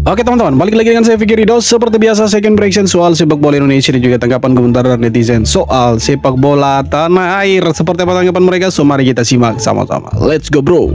Oke teman-teman, balik lagi dengan saya Fikri Ridho. Seperti biasa, second reaction soal sepak bola Indonesia dan juga tanggapan komentar dari netizen soal sepak bola tanah air. Seperti apa tanggapan mereka? So mari kita simak sama-sama. Let's go bro.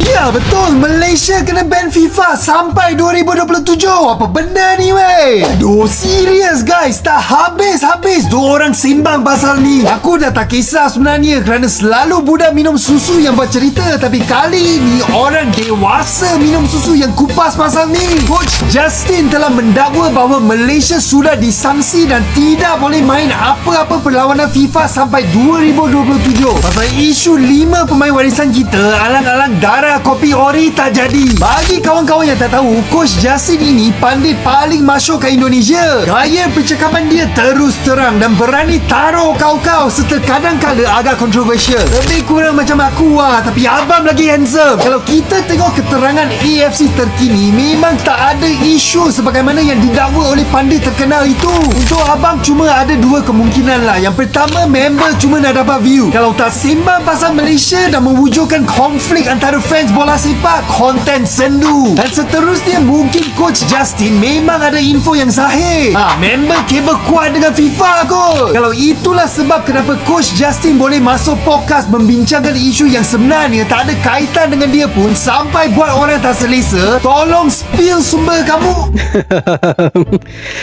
Ya betul, Malaysia kena ban FIFA sampai 2027. Apa benda ni weh? Aduh, serius guys, tak habis-habis dua orang simbang pasal ni. Aku dah tak kisah sebenarnya kerana selalu budak minum susu yang buat cerita, tapi kali ini orang dewasa minum susu yang kupas pasal ni. Coach Justin telah mendakwa bahawa Malaysia sudah disangsi dan tidak boleh main apa-apa perlawanan FIFA sampai 2027 pasal isu 5 pemain warisan kita alang-alang darah kopi ori tak jadi. Bagi kawan-kawan yang tak tahu, Coach Justin ini pandit paling masyhur kat Indonesia. Gaya percakapan dia terus terang dan berani taruh kau-kau serta kadang-kadang agak kontroversial. Lebih kurang macam aku lah, tapi abang lagi handsome. Kalau kita tengok keterangan AFC terkini, memang tak ada isu sebagaimana yang didakwa oleh pandit terkenal itu. Untuk abang cuma ada dua kemungkinan lah. Yang pertama, member cuma nak dapat view. Kalau tak sembang pasal Malaysia dan mewujudkan konflik antara fans bola sepak, konten sendu. Dan seterusnya, mungkin Coach Justin memang ada info yang sahih. Member kabel kuat dengan FIFA kot. Kalau itulah sebab kenapa Coach Justin boleh masuk podcast membincangkan isu yang sebenarnya tak ada kaitan dengan dia pun sampai buat orang tak selesa, tolong spill sumber kamu.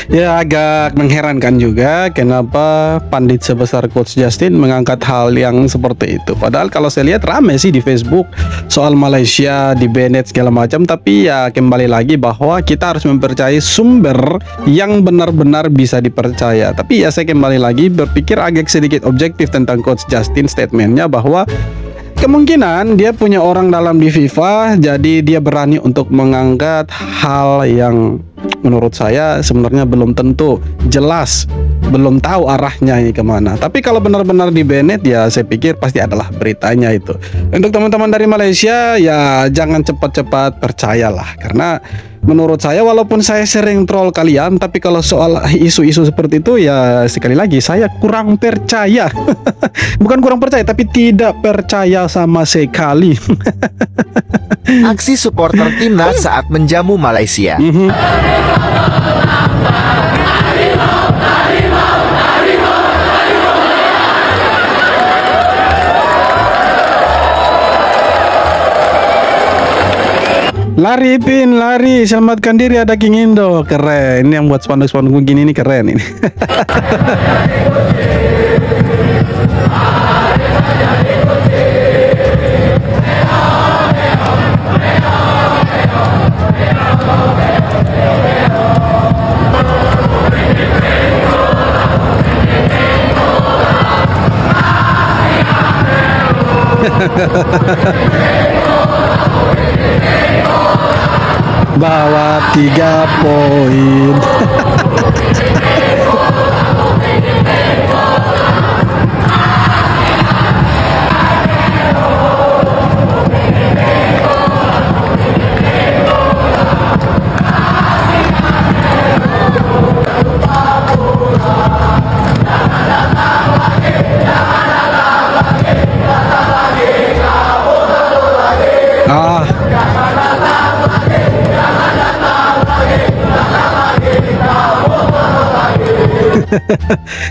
Ya, agak mengherankan juga kenapa pandit sebesar Coach Justin mengangkat hal yang seperti itu. Padahal kalau saya lihat ramai sih di Facebook soal Malaysia di banned segala macam, tapi ya kembali lagi bahwa kita harus mempercayai sumber yang benar-benar bisa dipercaya. Tapi ya saya kembali lagi berpikir agak sedikit objektif tentang Coach Justin, statementnya bahwa kemungkinan dia punya orang dalam di FIFA, jadi dia berani untuk mengangkat hal yang menurut saya sebenarnya belum tentu jelas, belum tahu arahnya ini kemana. Tapi kalau benar-benar di banned, ya saya pikir pasti adalah beritanya itu. Untuk teman-teman dari Malaysia, ya jangan cepat-cepat percayalah, karena menurut saya walaupun saya sering troll kalian, tapi kalau soal isu-isu seperti itu ya sekali lagi saya kurang percaya. Bukan kurang percaya, tapi tidak percaya sama sekali. Aksi supporter timnas saat menjamu Malaysia. Lari Pin, lari, selamatkan diri, ada King Indo. Keren, ini yang buat spanduk-spanduk begini nih keren ini. Bawa 3 poin.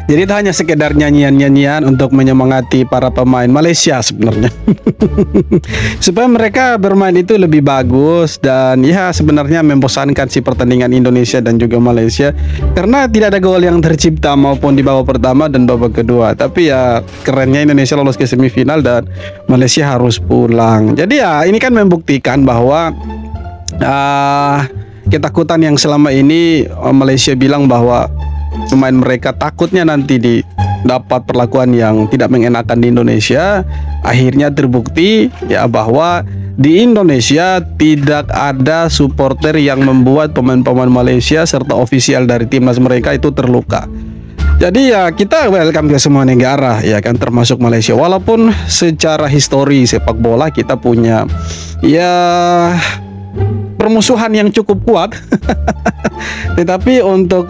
Jadi itu hanya sekedar nyanyian-nyanyian untuk menyemangati para pemain Malaysia sebenarnya. Supaya mereka bermain itu lebih bagus. Dan ya sebenarnya membosankan si pertandingan Indonesia dan juga Malaysia, karena tidak ada gol yang tercipta maupun di babak pertama dan babak kedua. Tapi ya kerennya Indonesia lolos ke semifinal dan Malaysia harus pulang. Jadi ya ini kan membuktikan bahwa ketakutan yang selama ini Malaysia bilang bahwa pemain mereka takutnya nanti dapat perlakuan yang tidak mengenakan di Indonesia, akhirnya terbukti ya bahwa di Indonesia tidak ada supporter yang membuat pemain-pemain Malaysia serta ofisial dari timnas mereka itu terluka. Jadi ya kita welcome ke semua negara ya kan, termasuk Malaysia. Walaupun secara histori sepak bola kita punya ya permusuhan yang cukup kuat, tetapi untuk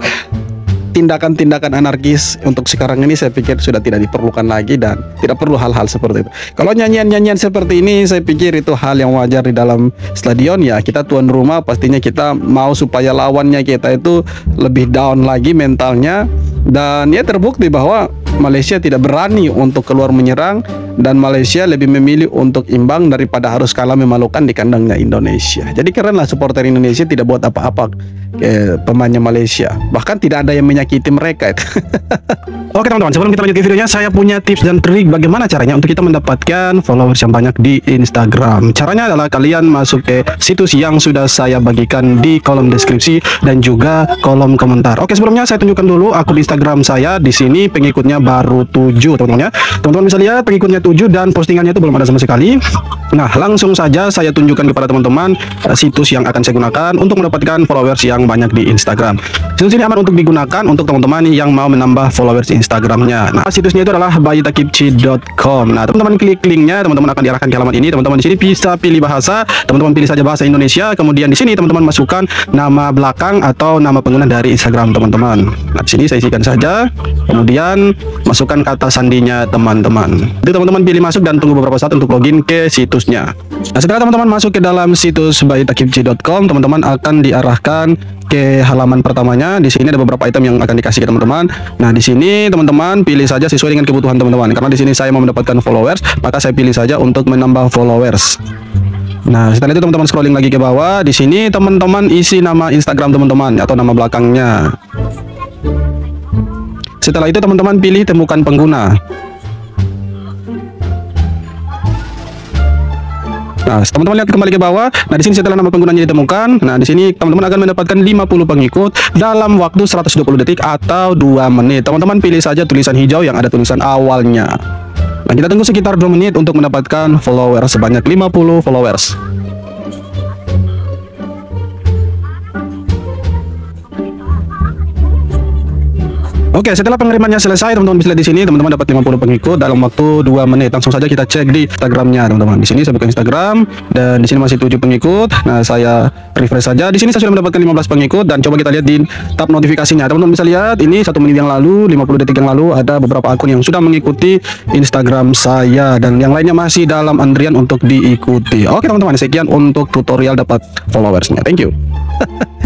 tindakan-tindakan anarkis untuk sekarang ini saya pikir sudah tidak diperlukan lagi dan tidak perlu hal-hal seperti itu. Kalau nyanyian-nyanyian seperti ini saya pikir itu hal yang wajar di dalam stadion. Ya kita tuan rumah, pastinya kita mau supaya lawannya kita itu lebih down lagi mentalnya. Dan ya terbukti bahwa Malaysia tidak berani untuk keluar menyerang dan Malaysia lebih memilih untuk imbang daripada harus kalah memalukan di kandangnya Indonesia. Jadi keren lah supporter Indonesia tidak buat apa-apa pemainnya Malaysia. Bahkan tidak ada yang menyakiti mereka itu. Oke teman-teman, sebelum kita lanjut ke videonya, saya punya tips dan trik bagaimana caranya untuk kita mendapatkan followers yang banyak di Instagram. Caranya adalah kalian masuk ke situs yang sudah saya bagikan di kolom deskripsi dan juga kolom komentar. Oke, sebelumnya saya tunjukkan dulu akun Instagram saya. Di sini pengikutnya baru 7 teman-teman ya. Teman-teman bisa lihat pengikutnya 7 dan postingannya itu belum ada sama sekali. Nah, langsung saja saya tunjukkan kepada teman-teman situs yang akan saya gunakan untuk mendapatkan followers yang banyak di Instagram. Situs ini aman untuk digunakan untuk teman-teman yang mau menambah followers Instagramnya. Nah, situsnya itu adalah bayitakipci.com. Nah, teman-teman klik linknya, teman-teman akan diarahkan ke halaman ini. Teman-teman di sini bisa pilih bahasa. Teman-teman pilih saja bahasa Indonesia. Kemudian di sini teman-teman masukkan nama belakang atau nama pengguna dari Instagram teman-teman. Nah, di sini saya isikan saja. Kemudian masukkan kata sandinya teman-teman. Jadi teman-teman pilih masuk dan tunggu beberapa saat untuk login ke situsnya. Nah, setelah teman-teman masuk ke dalam situs bayitakipci.com, teman-teman akan diarahkan ke halaman pertamanya. Di sini ada beberapa item yang akan dikasih ke teman-teman. Nah, di sini teman-teman pilih saja sesuai dengan kebutuhan teman-teman. Karena di sini saya mau mendapatkan followers, maka saya pilih saja untuk menambah followers. Nah, setelah itu teman-teman scrolling lagi ke bawah. Di sini teman-teman isi nama Instagram teman-teman atau nama belakangnya. Setelah itu teman-teman pilih temukan pengguna. Nah, teman-teman lihat kembali ke bawah. Nah, di sini setelah nama penggunanya ditemukan, nah di sini teman-teman akan mendapatkan 50 pengikut dalam waktu 120 detik atau 2 menit. Teman-teman pilih saja tulisan hijau yang ada tulisan awalnya. Nah, kita tunggu sekitar 2 menit untuk mendapatkan followers sebanyak 50 followers. Oke, setelah pengirimannya selesai, teman-teman bisa lihat di sini, teman-teman dapat 50 pengikut dalam waktu 2 menit. Langsung saja kita cek di Instagramnya, teman-teman. Di sini saya buka Instagram dan di sini masih 7 pengikut. Nah, saya refresh saja. Di sini saya sudah mendapatkan 15 pengikut dan coba kita lihat di tab notifikasinya. Teman-teman bisa lihat ini 1 menit yang lalu, 50 detik yang lalu ada beberapa akun yang sudah mengikuti Instagram saya dan yang lainnya masih dalam antrian untuk diikuti. Oke, teman-teman, sekian untuk tutorial dapat followersnya. Thank you.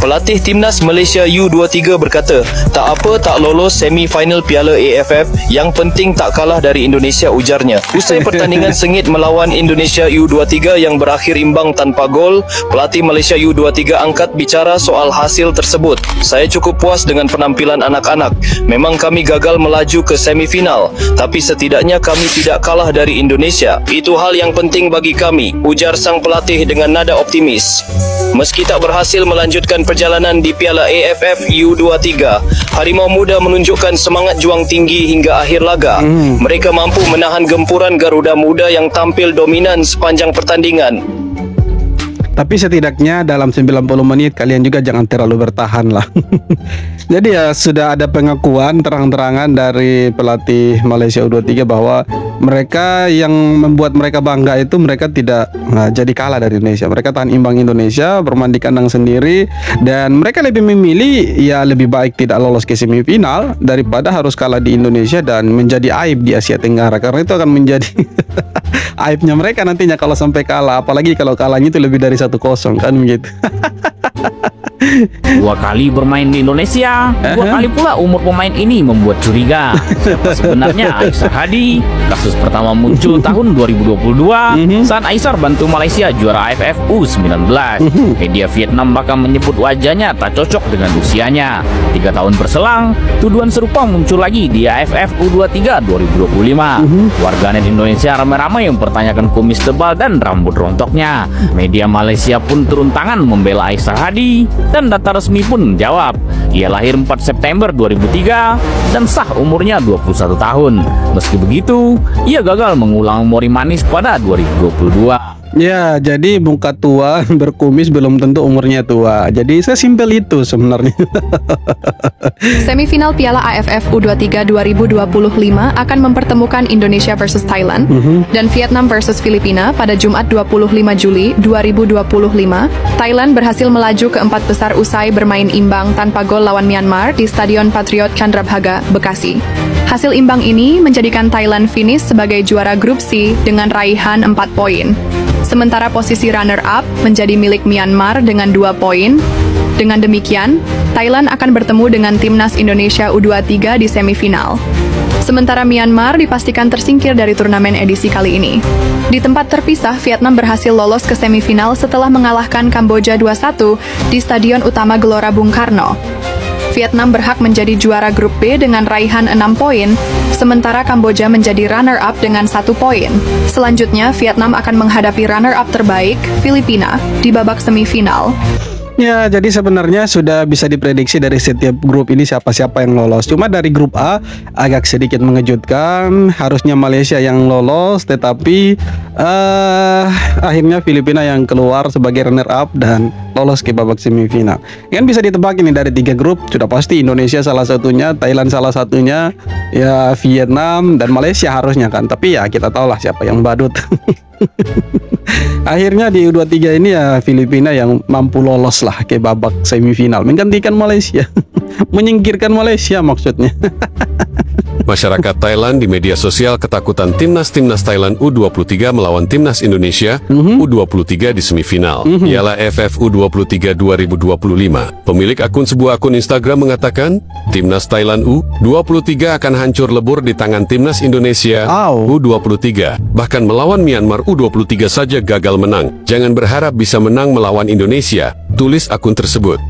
Pelatih Timnas Malaysia U23 berkata, tak apa tak lolos semi-final Piala AFF, yang penting tak kalah dari Indonesia, ujarnya. Usai pertandingan sengit melawan Indonesia U23 yang berakhir imbang tanpa gol, pelatih Malaysia U23 angkat bicara soal hasil tersebut. Saya cukup puas dengan penampilan anak-anak. Memang kami gagal melaju ke semifinal, tapi setidaknya kami tidak kalah dari Indonesia. Itu hal yang penting bagi kami, ujar sang pelatih dengan nada optimis. Meski tak berhasil melanjutkan perjalanan di Piala AFF U23, Harimau Muda menunjukkan semangat juang tinggi hingga akhir laga. Mereka mampu menahan gempuran Garuda Muda yang tampil dominan sepanjang pertandingan. Tapi setidaknya dalam 90 menit kalian juga jangan terlalu bertahan lah. Jadi ya sudah ada pengakuan terang-terangan dari pelatih Malaysia U23 bahwa mereka yang membuat mereka bangga itu mereka tidak jadi kalah dari Indonesia. Mereka tahan imbang Indonesia, bermain di kandang sendiri, dan mereka lebih memilih ya lebih baik tidak lolos ke semifinal daripada harus kalah di Indonesia dan menjadi aib di Asia Tenggara, karena itu akan menjadi aibnya mereka nantinya kalau sampai kalah, apalagi kalau kalahnya itu lebih dari 1-0 kan begitu. 2 kali bermain di Indonesia, 2 kali pula umur pemain ini membuat curiga. Siapa sebenarnya Aisar Hadi? Kasus pertama muncul tahun 2022 saat Aisar bantu Malaysia juara AFF U19. Media Vietnam bahkan menyebut wajahnya tak cocok dengan usianya. 3 tahun berselang, tuduhan serupa muncul lagi di AFF U23 2025. Warganet Indonesia ramai-ramai mempertanyakan kumis tebal dan rambut rontoknya. Media Malaysia pun turun tangan membela Aisar Hadi, dan data resmi pun menjawab, ia lahir 4 September 2003 dan sah umurnya 21 tahun. Meski begitu, ia gagal mengulang memori manis pada 2022. Ya, jadi muka tua berkumis belum tentu umurnya tua. Jadi sesimpel itu sebenarnya. Semifinal Piala AFF U23 2025 akan mempertemukan Indonesia versus Thailand dan Vietnam versus Filipina pada Jumat 25 Juli 2025. Thailand berhasil melaju ke 4 besar usai bermain imbang tanpa gol lawan Myanmar di Stadion Patriot Candrabhaga, Bekasi. Hasil imbang ini menjadikan Thailand finish sebagai juara grup C dengan raihan 4 poin. Sementara posisi runner-up menjadi milik Myanmar dengan 2 poin. Dengan demikian, Thailand akan bertemu dengan timnas Indonesia U23 di semifinal. Sementara Myanmar dipastikan tersingkir dari turnamen edisi kali ini. Di tempat terpisah, Vietnam berhasil lolos ke semifinal setelah mengalahkan Kamboja 2-1 di Stadion Utama Gelora Bung Karno. Vietnam berhak menjadi juara grup B dengan raihan 6 poin, sementara Kamboja menjadi runner-up dengan 1 poin. Selanjutnya, Vietnam akan menghadapi runner-up terbaik, Filipina, di babak semifinal. Ya, jadi sebenarnya sudah bisa diprediksi dari setiap grup ini siapa-siapa yang lolos. Cuma dari grup A agak sedikit mengejutkan, harusnya Malaysia yang lolos, tetapi akhirnya Filipina yang keluar sebagai runner up dan lolos ke babak semifinal. Kan bisa ditebak ini dari 3 grup, sudah pasti Indonesia salah satunya, Thailand salah satunya, ya Vietnam dan Malaysia harusnya kan. Tapi ya kita tahulah siapa yang badut. Akhirnya di U23 ini ya Filipina yang mampu lolos lah ke babak semifinal, menggantikan Malaysia. Menyingkirkan Malaysia maksudnya. Masyarakat Thailand di media sosial ketakutan timnas Thailand U23 melawan timnas Indonesia U23 di semifinal Piala AFF U23 2025. Pemilik sebuah akun Instagram mengatakan, timnas Thailand U23 akan hancur lebur di tangan timnas Indonesia U23. Bahkan melawan Myanmar U23 saja gagal menang. Jangan berharap bisa menang melawan Indonesia, tulis akun tersebut.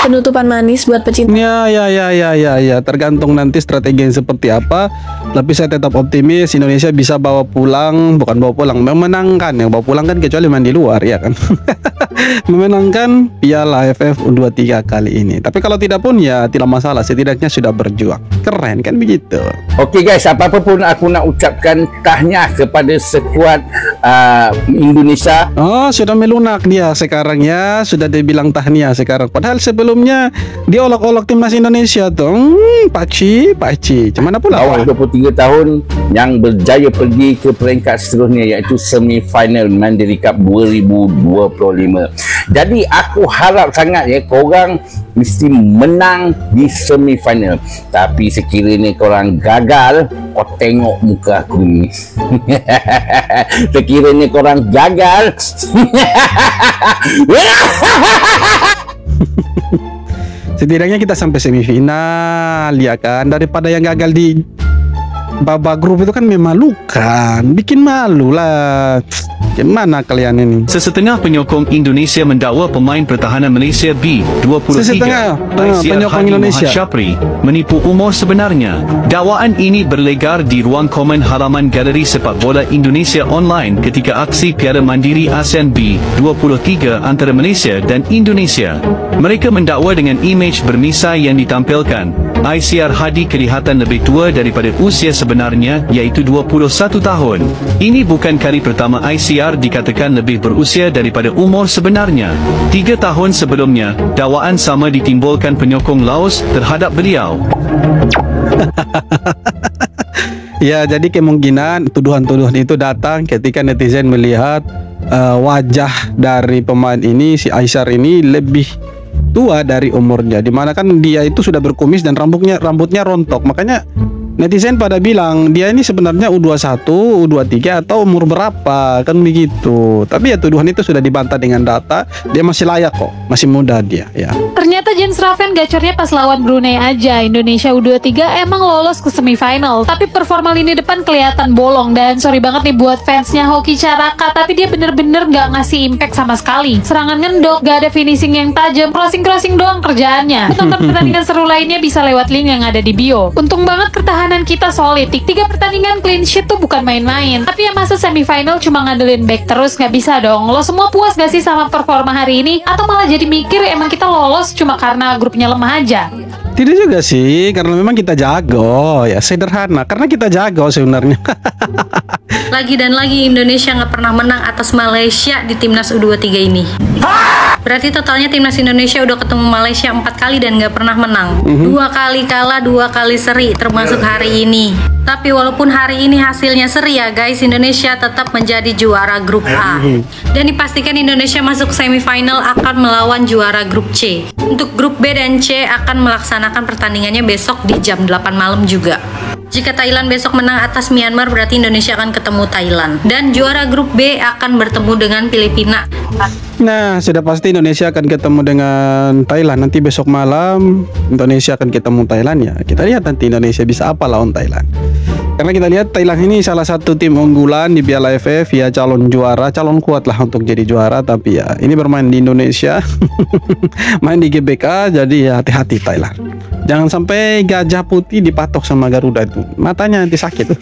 Penutupan manis buat pecinta. Ya, tergantung nanti strategi yang seperti apa. Tapi saya tetap optimis Indonesia bisa bawa pulang, bukan bawa pulang, memenangkan. Yang bawa pulang kan kecuali main di luar, ya kan. Memenangkan Piala AFF U23 kali ini. Tapi kalau tidak pun ya tidak masalah, setidaknya sudah berjuang. Keren kan begitu. Oke guys, apa-apa pun aku nak ucapkan tahniah kepada skuad Indonesia. Oh, sudah melunak dia sekarang ya, sudah dibilang tahniah sekarang. Padahal sebelumnya dia olok-olok timnas Indonesia tuh. Pakcik. Cuman apa pula? Awal 23 tahun yang berjaya pergi ke peringkat seterusnya iaitu semifinal Mandiri Cup 2025. Jadi aku harap sangat ya korang mesti menang di semifinal. Tapi sekiranya korang gagal, kau tengok muka aku ni. Sekiranya korang gagal. Setidaknya kita sampai semifinal ya kan, daripada yang gagal di babak grup itu kan memalukan, bikin malu lah. Gimana kalian ini? Sesetengah penyokong Indonesia mendakwa pemain pertahanan Malaysia B23 penyokong Indonesia Syapri menipu umur sebenarnya. Dakwaan ini berlegar di ruang komen halaman Galeri Sepak Bola Indonesia Online ketika aksi Piala Mandiri ASEAN B23 antara Malaysia dan Indonesia. Mereka mendakwa dengan imej bermisai yang ditampilkan. ICR Hadi kelihatan lebih tua daripada usia sebenarnya, iaitu 21 tahun. Ini bukan kali pertama ICR dikatakan lebih berusia daripada umur sebenarnya. 3 tahun sebelumnya, dakwaan sama ditimbulkan penyokong Laos terhadap beliau. Ya, jadi kemungkinan tuduhan-tuduhan itu datang ketika netizen melihat wajah dari pemain ini, si Aisyar ini lebih tua dari umurnya, dimana kan dia itu sudah berkumis dan rambutnya rontok. Makanya netizen pada bilang dia ini sebenarnya U21, U23 atau umur berapa, kan begitu. Tapi ya tuduhan itu sudah dibantah dengan data. Dia masih layak kok, masih muda dia ya. Ternyata Jens Raven gacornya pas lawan Brunei aja. Indonesia U23 emang lolos ke semifinal, tapi performa lini depan kelihatan bolong. Dan sorry banget nih buat fansnya Hoki Caraka, tapi dia bener-bener gak ngasih impact sama sekali. Serangan ngendok, gak ada finishing yang tajam, crossing doang kerjaannya. Tonton pertandingan seru lainnya bisa lewat link yang ada di bio. Untung banget pertahanan kita solid. 3 pertandingan clean sheet tuh bukan main-main. Tapi yang masa semifinal cuma ngandelin back terus, gak bisa dong. Lo semua puas gak sih sama performa hari ini? Atau malah jadi mikir emang kita lolos cuma karena grupnya lemah aja? Tidak juga sih, karena memang kita jago ya, sederhana. Karena kita jago sebenarnya. Lagi dan lagi Indonesia nggak pernah menang atas Malaysia di Timnas U23 ini. Berarti totalnya Timnas Indonesia udah ketemu Malaysia 4 kali dan nggak pernah menang. 2 kali kalah, 2 kali seri, termasuk hari ini. Tapi walaupun hari ini hasilnya seri ya guys, Indonesia tetap menjadi juara grup A. Dan dipastikan Indonesia masuk semifinal akan melawan juara grup C. Untuk grup B dan C akan melaksanakan pertandingannya besok di jam 8 malam juga. Jika Thailand besok menang atas Myanmar, berarti Indonesia akan ketemu Thailand. Dan juara grup B akan bertemu dengan Filipina. Nah, sudah pasti Indonesia akan ketemu dengan Thailand. Nanti besok malam Indonesia akan ketemu Thailand ya. Kita lihat nanti Indonesia bisa apa lawan Thailand. Karena kita lihat Thailand ini salah satu tim unggulan di Piala AFF ya, calon juara, calon kuat lah untuk jadi juara. Tapi ya ini bermain di Indonesia, main di GBK, jadi ya hati-hati Thailand. Jangan sampai gajah putih dipatok sama Garuda itu, matanya nanti sakit.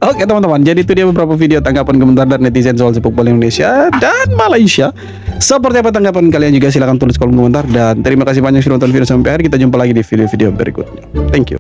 Oke teman-teman, jadi itu dia beberapa video tanggapan komentar dari netizen soal sepak bola Indonesia dan Malaysia. Seperti apa tanggapan kalian juga silahkan tulis kolom komentar. Dan terima kasih banyak sudah nonton video sampai akhir. Kita jumpa lagi di video-video berikutnya. Thank you.